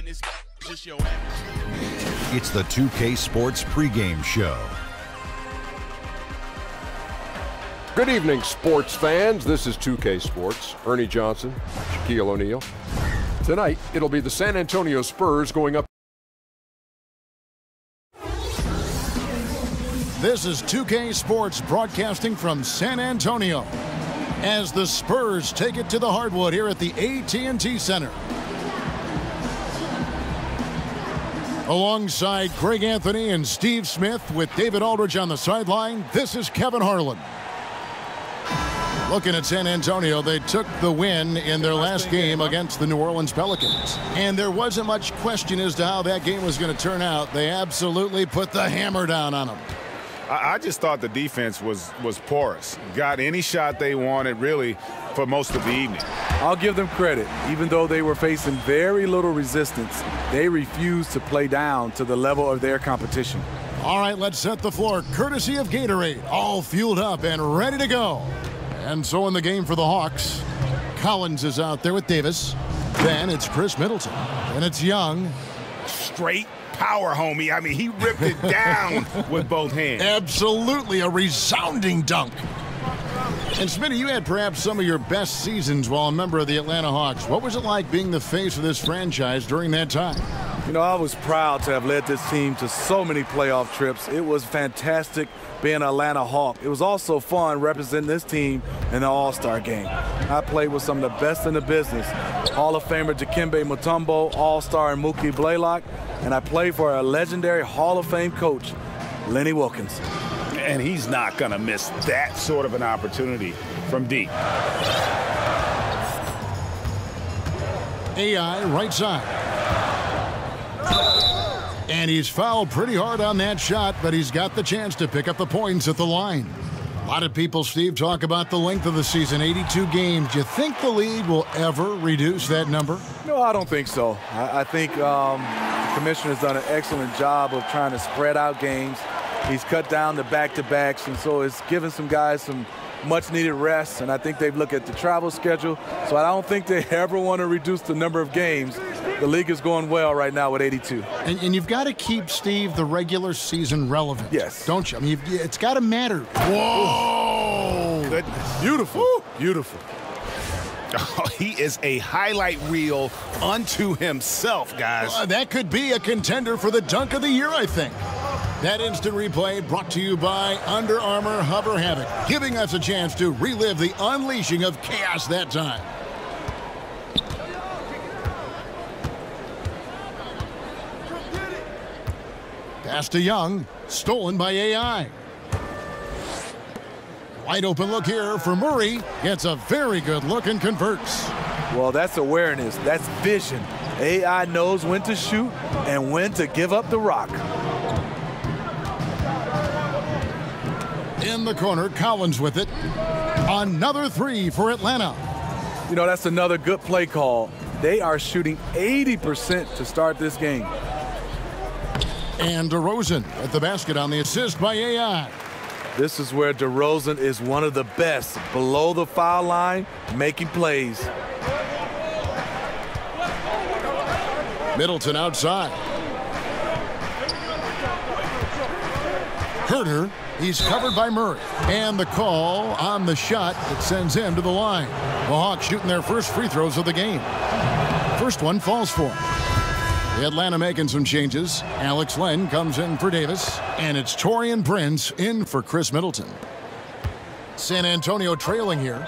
It's the 2K Sports pregame show. Good evening, sports fans. This is 2K Sports. Ernie Johnson, Shaquille O'Neal. Tonight, it'll be the San Antonio Spurs going up. This is 2K Sports broadcasting from San Antonio as the Spurs take it to the hardwood here at the AT&T Center. Alongside Greg Anthony and Steve Smith with David Aldridge on the sideline, this is Kevin Harlan. Looking at San Antonio, they took the win in their last game against the New Orleans Pelicans. And there wasn't much question as to how that game was going to turn out. They absolutely put the hammer down on them. I just thought the defense was porous. Got any shot they wanted, really, for most of the evening. I'll give them credit. Even though they were facing very little resistance, they refused to play down to the level of their competition. All right, let's set the floor. Courtesy of Gatorade, all fueled up and ready to go. And so in the game for the Hawks, Collins is out there with Davis. Then it's Chris Middleton. And it's Young. Straight power, homie. I mean, he ripped it down with both hands. Absolutely a resounding dunk. And Smitty, you had perhaps some of your best seasons while a member of the Atlanta Hawks. What was it like being the face of this franchise during that time? You know, I was proud to have led this team to so many playoff trips. It was fantastic being an Atlanta Hawk. It was also fun representing this team in the All-Star game. I played with some of the best in the business. Hall of Famer Dikembe Mutombo, All-Star and Mookie Blaylock, and I played for a legendary Hall of Fame coach, Lenny Wilkins. And he's not going to miss that sort of an opportunity from deep. AI right side. And he's fouled pretty hard on that shot, but he's got the chance to pick up the points at the line. A lot of people, Steve, talk about the length of the season, 82 games. Do you think the league will ever reduce that number? No, I don't think so. I think the commissioner's done an excellent job of trying to spread out games. He's cut down the back-to-backs, and so it's given some guys some much-needed rest, and I think they've looked at the travel schedule, so I don't think they ever want to reduce the number of games. The league is going well right now with 82. And you've got to keep, Steve, the regular season relevant. Yes. Don't you? I mean, it's got to matter. Whoa! Goodness. Beautiful. Woo. Beautiful. Oh, he is a highlight reel unto himself, guys. That could be a contender for the dunk of the year, I think. That instant replay brought to you by Under Armour Hover Havoc, giving us a chance to relive the unleashing of chaos that time. Pass to Young, stolen by AI. Wide open look here for Murray. Gets a very good look and converts. Well, that's awareness. That's vision. AI knows when to shoot and when to give up the rock. In the corner, Collins with it. Another three for Atlanta. You know, that's another good play call. They are shooting 80% to start this game. And DeRozan at the basket on the assist by AI. This is where DeRozan is one of the best, below the foul line, making plays. Middleton outside. Herter, he's covered by Murray. And the call on the shot that sends him to the line. The Hawks shooting their first free throws of the game. First one falls for him. The Atlanta making some changes. Alex Len comes in for Davis. And it's Taurean Prince in for Chris Middleton. San Antonio trailing here.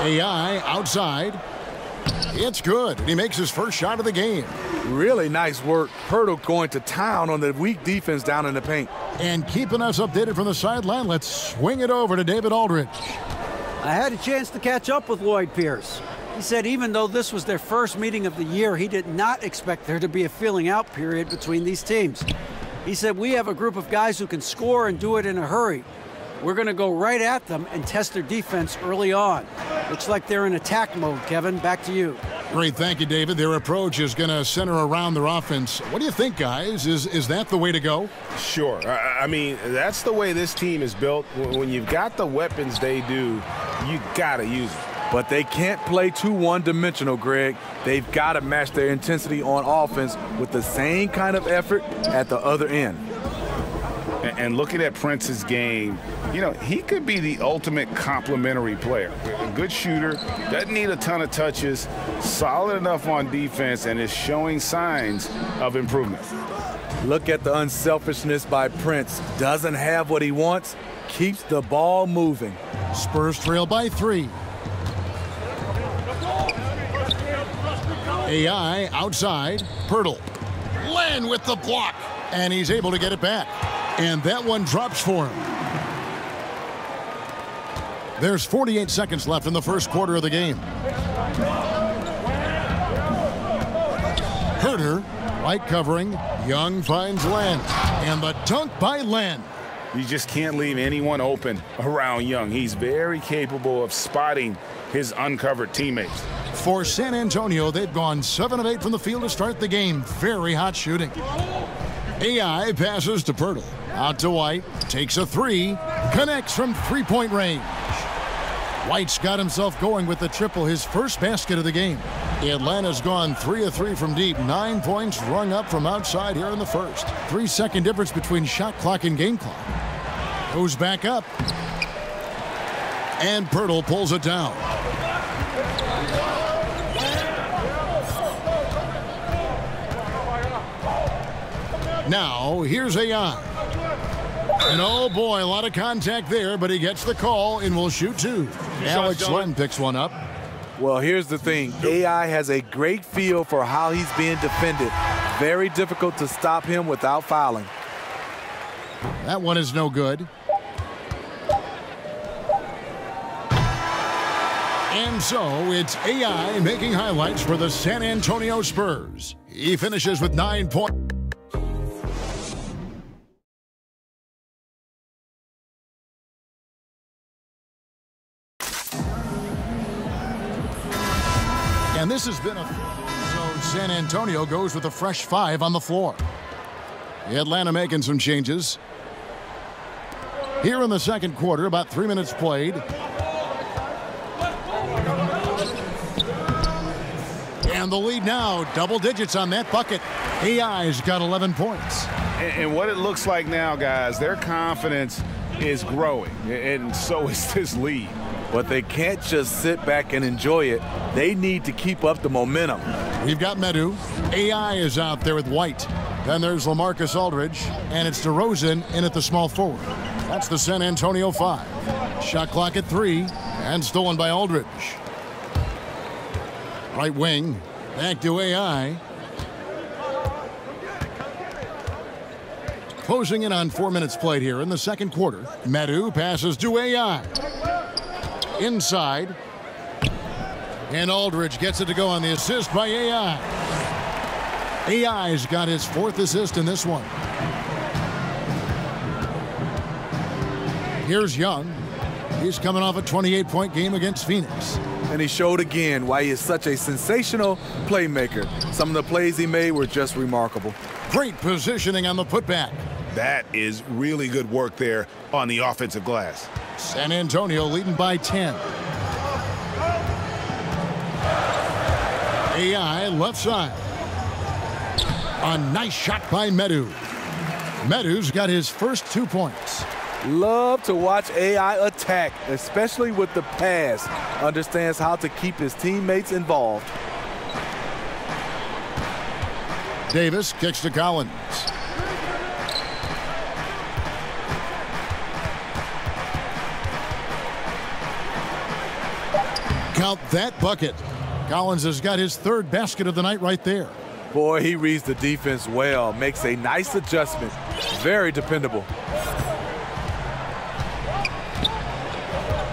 AI outside. It's good. He makes his first shot of the game. Really nice work. Hurdle going to town on the weak defense down in the paint. And keeping us updated from the sideline, let's swing it over to David Aldridge. I had a chance to catch up with Lloyd Pierce. He said even though this was their first meeting of the year, he did not expect there to be a feeling out period between these teams. He said, we have a group of guys who can score and do it in a hurry. We're going to go right at them and test their defense early on. Looks like they're in attack mode, Kevin. Back to you. Great, thank you, David. Their approach is going to center around their offense. What do you think, guys? Is that the way to go? Sure. I mean, that's the way this team is built. When you've got the weapons they do, you got to use them. But they can't play too one-dimensional, Greg. They've got to match their intensity on offense with the same kind of effort at the other end. And looking at Prince's game, you know, he could be the ultimate complementary player. A good shooter, doesn't need a ton of touches, solid enough on defense, and is showing signs of improvement. Look at the unselfishness by Prince. Doesn't have what he wants, keeps the ball moving. Spurs trail by 3. AI outside. Pirtle. Len with the block. And he's able to get it back. And that one drops for him. There's 48 seconds left in the first quarter of the game. Herter, right covering. Young finds Len. And the dunk by Len. You just can't leave anyone open around Young. He's very capable of spotting his uncovered teammates. For San Antonio, they've gone 7 of 8 from the field to start the game. Very hot shooting. AI passes to Pirtle. Out to White. Takes a 3. Connects from three-point range. White's got himself going with the triple, his first basket of the game. Atlanta's gone 3 of 3 from deep. 9 points rung up from outside here in the first. 3-second difference between shot clock and game clock. Goes back up. And Pirtle pulls it down. Now, here's AI. And oh boy, a lot of contact there, but he gets the call and will shoot 2. Alex Len picks one up. Well, here's the thing. AI has a great feel for how he's being defended. Very difficult to stop him without fouling. That one is no good. And so it's AI making highlights for the San Antonio Spurs. He finishes with 9 points. And this has been so San Antonio goes with a fresh 5 on the floor. Atlanta making some changes. Here in the second quarter, about 3 minutes played. And the lead now, double digits on that bucket. AI's got 11 points. And what it looks like now, guys, their confidence is growing, and so is this lead. But they can't just sit back and enjoy it. They need to keep up the momentum. We've got Medu. AI is out there with White. Then there's LaMarcus Aldridge, and it's DeRozan in at the small forward. That's the San Antonio 5. Shot clock at 3, and stolen by Aldridge. Right wing, back to AI. Closing in on 4 minutes played here in the second quarter. Medu passes to AI. Inside. And Aldridge gets it to go on the assist by AI. AI's got his 4th assist in this one. Here's Young. He's coming off a 28-point game against Phoenix. And he showed again why he is such a sensational playmaker. Some of the plays he made were just remarkable. Great positioning on the putback. That is really good work there on the offensive glass. San Antonio leading by 10. AI left side. A nice shot by Medu. Medu's got his first 2 points. Love to watch AI attack, especially with the pass. Understands how to keep his teammates involved. Davis kicks to Collins. Count that bucket. Collins has got his 3rd basket of the night right there. Boy, he reads the defense well. Makes a nice adjustment. Very dependable.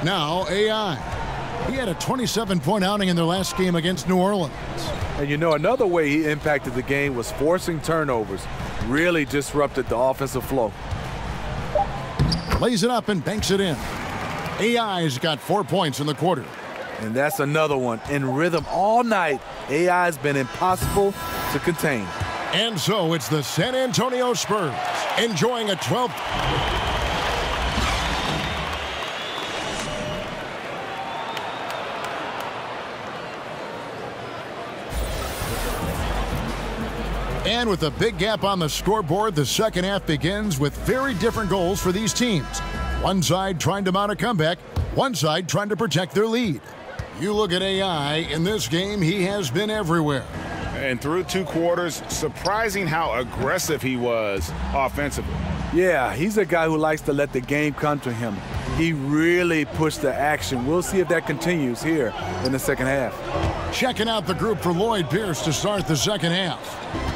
Now AI. He had a 27-point outing in their last game against New Orleans. And you know, another way he impacted the game was forcing turnovers. Really disrupted the offensive flow. Lays it up and banks it in. AI's got 4 points in the quarter. And that's another one. In rhythm all night, AI has been impossible to contain. And so it's the San Antonio Spurs enjoying a 12th. And with a big gap on the scoreboard, the second half begins with very different goals for these teams. One side trying to mount a comeback, one side trying to protect their lead. You look at AI, in this game, he has been everywhere. And through 2 quarters, surprising how aggressive he was offensively. Yeah, he's a guy who likes to let the game come to him. He really pushed the action. We'll see if that continues here in the second half. Checking out the group for Lloyd Pierce to start the second half.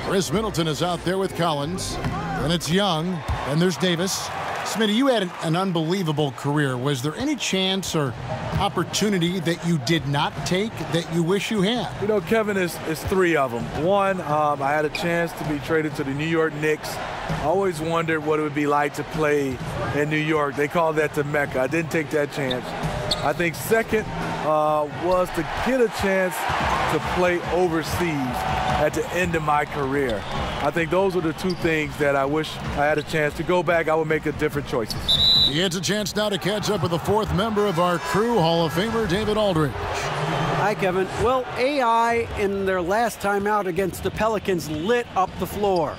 Chris Middleton is out there with Collins. Then it's Young. Then there's Davis. Smitty, you had an unbelievable career. Was there any chance or opportunity that you did not take that you wish you had? You know, Kevin, it's 3 of them. One, I had a chance to be traded to the New York Knicks. I always wondered what it would be like to play in New York. They call that the Mecca. I didn't take that chance. I think second was to get a chance to play overseas at the end of my career. I think those are the 2 things that I wish I had a chance to go back. I would make a different choices. He gets a chance now to catch up with the 4th member of our crew, Hall of Famer David Aldridge. Hi, Kevin. Well, AI in their last time out against the Pelicans lit up the floor.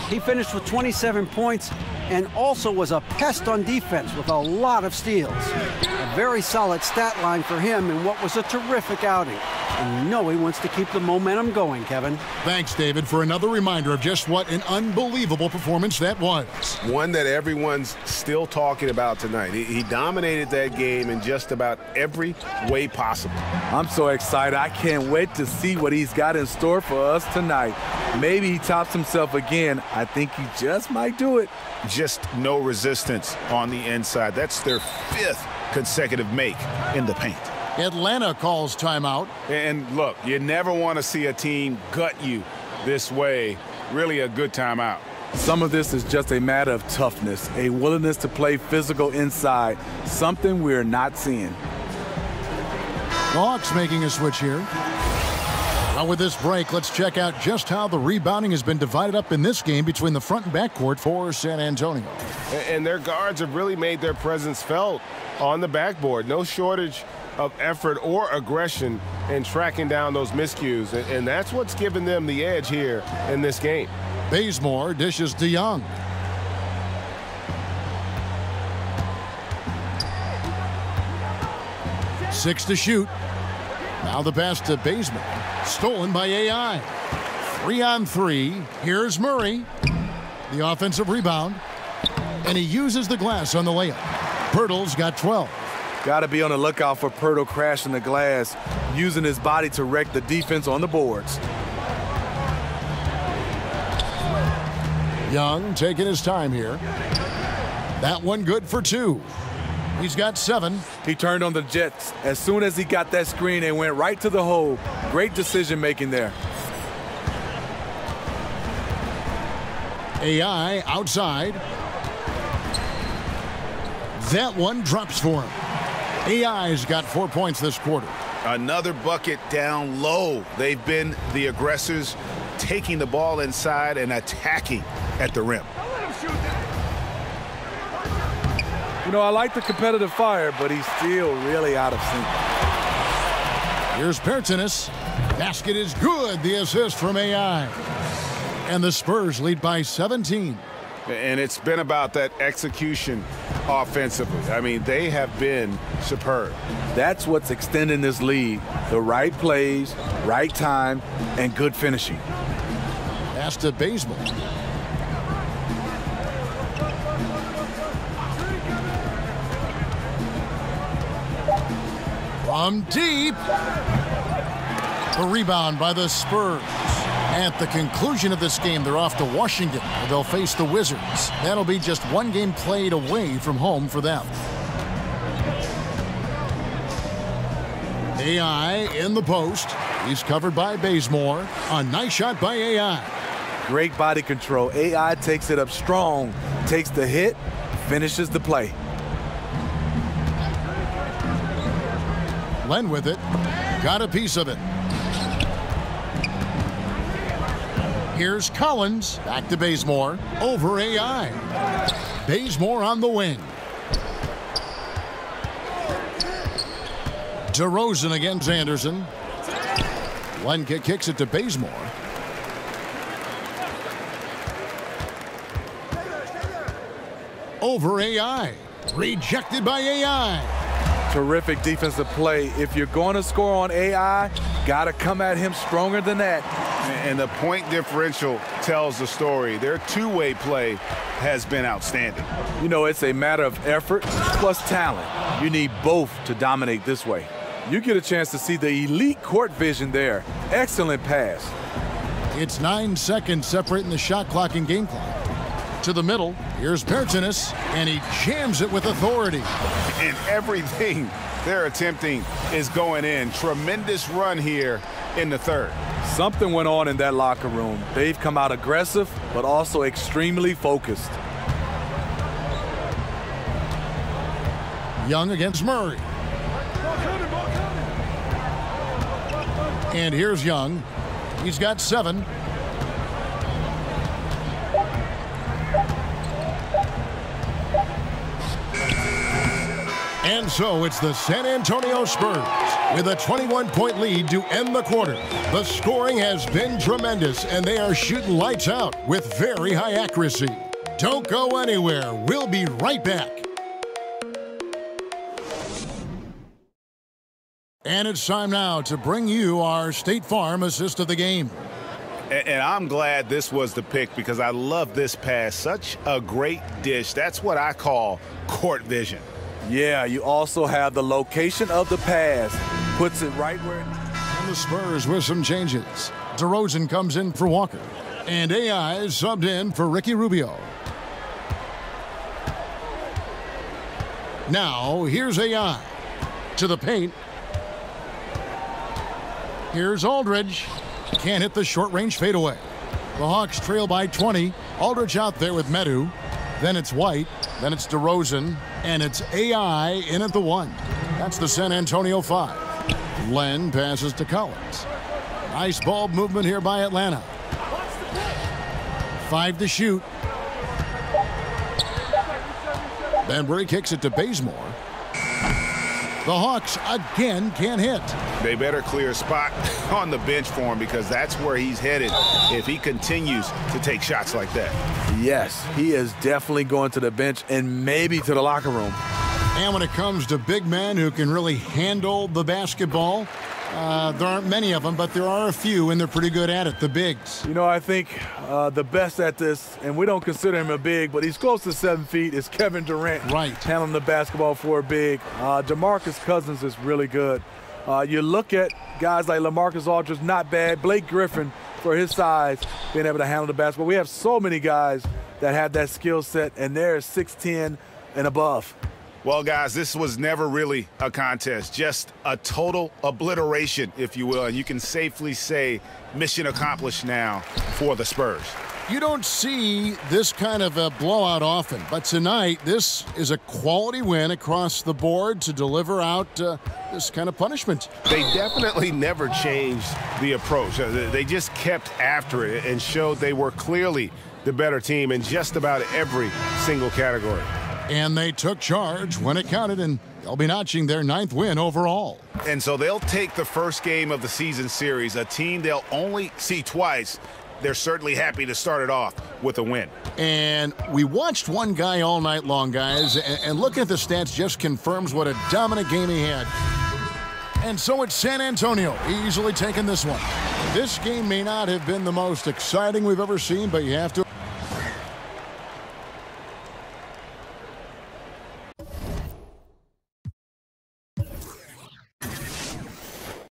He finished with 27 points and also was a pest on defense with a lot of steals. A very solid stat line for him in what was a terrific outing. And you know he wants to keep the momentum going, Kevin. Thanks, David, for another reminder of just what an unbelievable performance that was. One that everyone's still talking about tonight. He dominated that game in just about every way possible. I'm so excited. I can't wait to see what he's got in store for us tonight. Maybe he tops himself again. I think he just might do it. Just no resistance on the inside. That's their 5th consecutive make in the paint. Atlanta calls timeout. And look, you never want to see a team gut you this way. Really a good timeout. Some of this is just a matter of toughness, a willingness to play physical inside, something we're not seeing. The Hawks making a switch here. Now with this break, let's check out just how the rebounding has been divided up in this game between the front and back court for San Antonio. And their guards have really made their presence felt on the backboard. No shortage of effort or aggression in tracking down those miscues. And that's what's given them the edge here in this game. Bazemore dishes to Young. Six to shoot. Now the pass to Bazemore. Stolen by AI. 3-on-3. Here's Murray. The offensive rebound. And he uses the glass on the layup. Pirtle's got 12. Got to be on the lookout for Pirtle crashing the glass, using his body to wreck the defense on the boards. Young taking his time here. That one good for 2. He's got 7. He turned on the Jets. As soon as he got that screen, they went right to the hole. Great decision making there. AI outside. That one drops for him. AI's got 4 points this quarter. Another bucket down low. They've been the aggressors, taking the ball inside and attacking at the rim. You know, I like the competitive fire, but he's still really out of sync. Here's Pertinis. Basket is good. The assist from AI. And the Spurs lead by 17. And it's been about that execution offensively. I mean, they have been superb. That's what's extending this lead. The right plays, right time, and good finishing. Pass to Bazemore. From deep. The rebound by the Spurs. At the conclusion of this game, they're off to Washington, where they'll face the Wizards. That'll be just one game played away from home for them. AI in the post. He's covered by Bazemore. A nice shot by AI. Great body control. AI takes it up strong, takes the hit, finishes the play. Len with it. Got a piece of it. Here's Collins. Back to Bazemore. Over AI. Bazemore on the wing. DeRozan against Anderson. Len kicks it to Bazemore. over AI. Rejected by AI. Terrific defensive play. If you're going to score on AI, got to come at him stronger than that. And the point differential tells the story. Their two-way play has been outstanding. You know, it's a matter of effort plus talent. You need both to dominate this way. You get a chance to see the elite court vision there. Excellent pass. It's 9 seconds separating the shot clock and game clock. To the middle, here's Bertanis, and he jams it with authority. And everything they're attempting is going in. Tremendous run here in the third. Something went on in that locker room. They've come out aggressive, but also extremely focused. Young against Murray. And here's Young. He's got 7. And so it's the San Antonio Spurs with a 21-point lead to end the quarter. The scoring has been tremendous, and they are shooting lights out with very high accuracy. Don't go anywhere. We'll be right back. And it's time now to bring you our State Farm assist of the game. And I'm glad this was the pick because I love this pass. Such a great dish. That's what I call court vision. Yeah, you also have the location of the pass. Puts it right where... And the Spurs with some changes. DeRozan comes in for Walker. And AI is subbed in for Ricky Rubio. Now, here's AI. To the paint. Here's Aldridge. Can't hit the short-range fadeaway. The Hawks trail by 20. Aldridge out there with Medu. Then it's White. Then it's DeRozan. And it's AI in at the 1. That's the San Antonio 5. Len passes to Collins. Nice ball movement here by Atlanta. 5 to shoot. Banbury kicks it to Bazemore. The Hawks again can't hit. They better clear a spot on the bench for him because that's where he's headed if he continues to take shots like that. Yes, he is definitely going to the bench and maybe to the locker room. And when it comes to big men who can really handle the basketball, there aren't many of them, but there are a few, and they're pretty good at it, the bigs. You know, I think the best at this, and we don't consider him a big, but he's close to 7 feet, is Kevin Durant. Right. Handling the basketball for a big. DeMarcus Cousins is really good. You look at guys like LaMarcus Aldridge, not bad. Blake Griffin, for his size, being able to handle the basketball. We have so many guys that have that skill set, and they're 6'10" and above. Well, guys, this was never really a contest, just a total obliteration, if you will. And you can safely say mission accomplished now for the Spurs. You don't see this kind of a blowout often, but tonight this is a quality win across the board to deliver out this kind of punishment. They definitely never changed the approach. They just kept after it and showed they were clearly the better team in just about every single category. And they took charge when it counted, and they'll be notching their 9th win overall. And so they'll take the first game of the season series, a team they'll only see twice. They're certainly happy to start it off with a win. And we watched one guy all night long, guys, and looking at the stats just confirms what a dominant game he had. And so it's San Antonio easily taking this one. This game may not have been the most exciting we've ever seen, but you have to